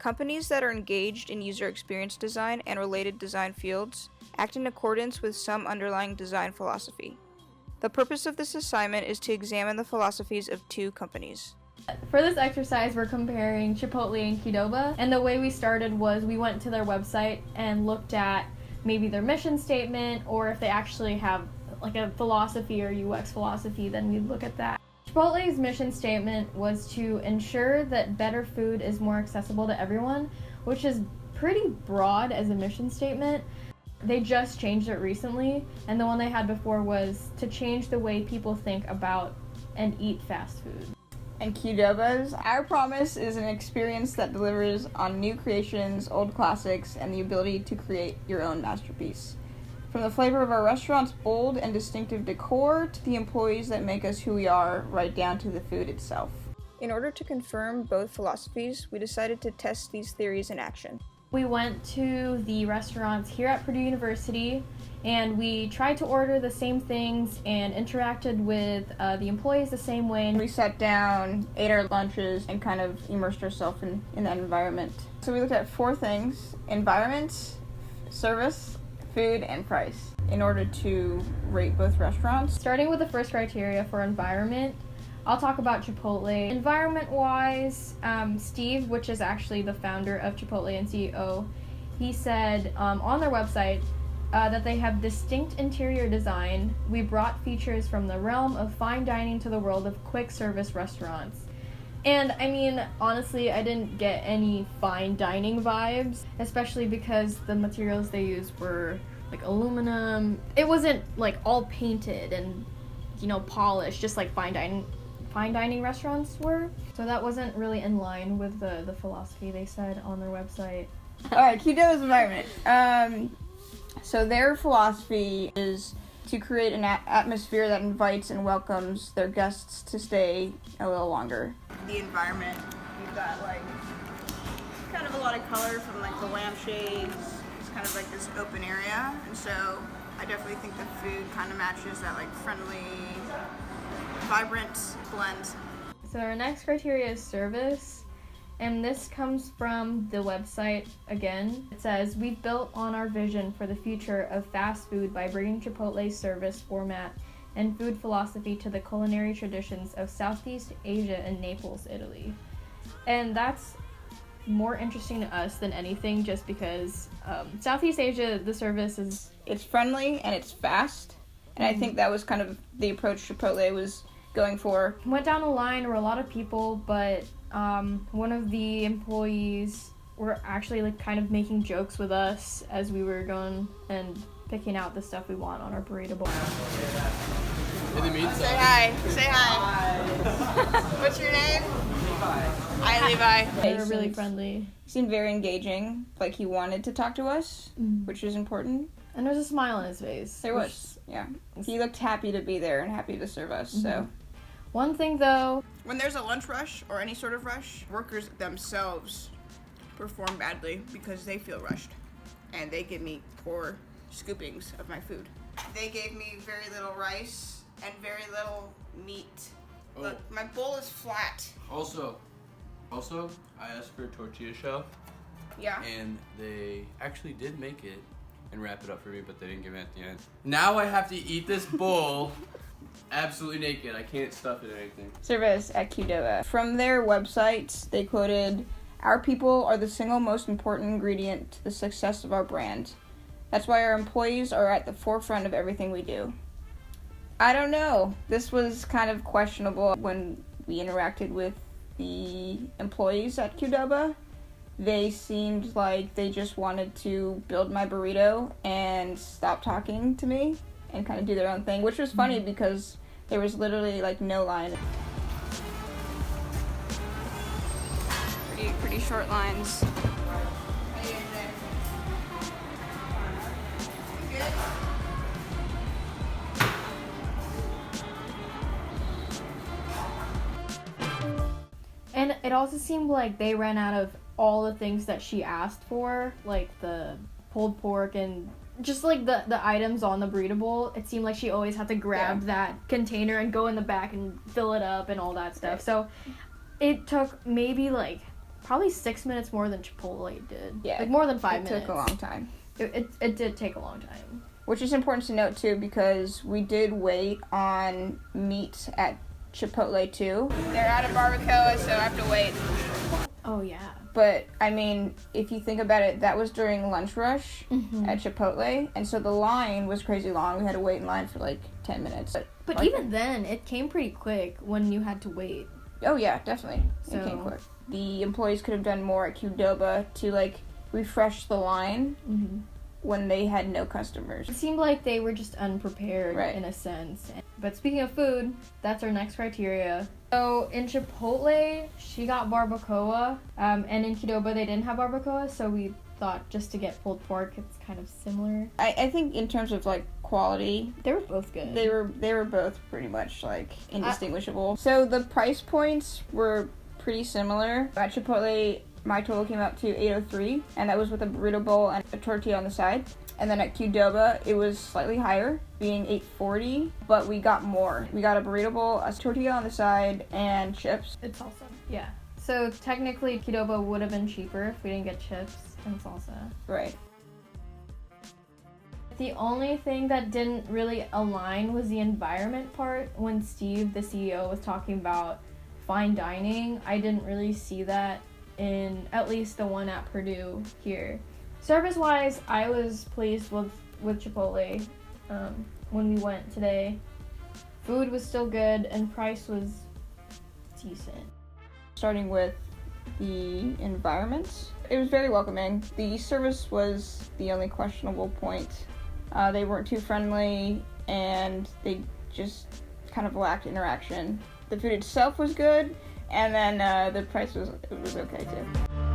Companies that are engaged in user experience design and related design fields act in accordance with some underlying design philosophy. The purpose of this assignment is to examine the philosophies of 2 companies. For this exercise, we're comparing Chipotle and Qdoba, and the way we started was we went to their website and looked at maybe their mission statement, or if they actually have like a philosophy or UX philosophy, then we'd look at that. Chipotle's mission statement was to ensure that better food is more accessible to everyone, which is pretty broad as a mission statement. They just changed it recently, and the one they had before was to change the way people think about and eat fast food. And Qdoba's, our promise is an experience that delivers on new creations, old classics, and the ability to create your own masterpiece. From the flavor of our restaurant's bold and distinctive decor to the employees that make us who we are, right down to the food itself. In order to confirm both philosophies, we decided to test these theories in action. We went to the restaurants here at Purdue University, and we tried to order the same things and interacted with the employees the same way. We sat down, ate our lunches, and kind of immersed ourselves in that environment. So we looked at 4 things: environment, service, food, and price, in order to rate both restaurants. Starting with the first criteria for environment, I'll talk about Chipotle. Environment-wise, Steve, which is actually the founder of Chipotle and CEO, he said on their website that they have distinct interior design. We brought features from the realm of fine dining to the world of quick service restaurants. And I mean, honestly, I didn't get any fine dining vibes, especially because the materials they used were like aluminum. It wasn't like all painted and, polished, just like fine dining restaurants were. So that wasn't really in line with the philosophy they said on their website. All right, Qdoba's environment. So their philosophy is to create an atmosphere that invites and welcomes their guests to stay a little longer. The environment, you've got kind of a lot of color from the lampshades. It's kind of like this open area, and so I definitely think the food kind of matches that friendly, vibrant blend. So our next criteria is service, and this comes from the website again. It says, "We've built on our vision for the future of fast food by bringing Chipotle's service format and food philosophy to the culinary traditions of Southeast Asia and Naples, Italy." And that's more interesting to us than anything, just because Southeast Asia, the service is... It's friendly and it's fast, and I think that was kind of the approach Chipotle was going for. Went down the line, were a lot of people, but one of the employees were actually kind of making jokes with us as we were going and picking out the stuff we want on our burrito bowl. In the meantime, Say hi. Say hi. What's your name? Levi. Hi, Levi. They were really friendly. He seemed very engaging, like he wanted to talk to us, which is important. And there's a smile on his face. There was, yeah. He looked happy to be there and happy to serve us, so. One thing though, When there's a lunch rush or any sort of rush, workers themselves perform badly because they feel rushed, and they give me poor scoopings of my food. They gave me very little rice and very little meat. Oh. Look, my bowl is flat. Also, I asked for a tortilla shell, Yeah. and they actually did make it and wrap it up for me, but they didn't give it at the end. Now I have to eat this bowl absolutely naked. I can't stuff it or anything. Service at Qdoba. From their website, they quoted, "Our people are the single most important ingredient to the success of our brand. That's why our employees are at the forefront of everything we do." I don't know. This was kind of questionable when we interacted with the employees at Qdoba. They seemed like they just wanted to build my burrito and stop talking to me and kind of do their own thing, which was funny because there was literally no line. Pretty short lines. and it also seemed like they ran out of all the things that she asked for, like the pulled pork and just the items on the burrito bowl. It seemed like she always had to grab that container and go in the back and fill it up and all that stuff. So it took maybe probably 6 minutes more than Chipotle did. Yeah, like more than 5 minutes. It took a long time. It did take a long time. Which is important to note too, because we did wait on meat at Chipotle too. They're out of barbacoa, so I have to wait. Oh yeah. But I mean, if you think about it, that was during lunch rush at Chipotle, and so the line was crazy long. We had to wait in line for like 10 minutes. But like, even then, it came pretty quick when you had to wait. Oh yeah, definitely. So, it came quick. The employees could have done more at Qdoba to like refresh the line when they had no customers. It seemed like they were just unprepared in a sense. But speaking of food, that's our next criteria. So in Chipotle, she got barbacoa, and in Qdoba they didn't have barbacoa, so we thought just to get pulled pork, it's kind of similar. I think in terms of like quality, they were both good. They were both pretty much like indistinguishable. So the price points were pretty similar. At Chipotle, my total came out to $803, and that was with a burrito bowl and a tortilla on the side. And then at Qdoba, it was slightly higher, being $840, but we got more. We got a burrito bowl, a tortilla on the side, and chips. It's salsa. Yeah. So technically, Qdoba would have been cheaper if we didn't get chips and salsa. Right. The only thing that didn't really align was the environment part. When Steve, the CEO, was talking about fine dining, I didn't really see that in at least the one at Purdue here. Service-wise, I was pleased with Chipotle when we went today. Food was still good, and price was decent. Starting with the environment, it was very welcoming. The service was the only questionable point. They weren't too friendly, and they just kind of lacked interaction. The food itself was good, and then the price was okay too.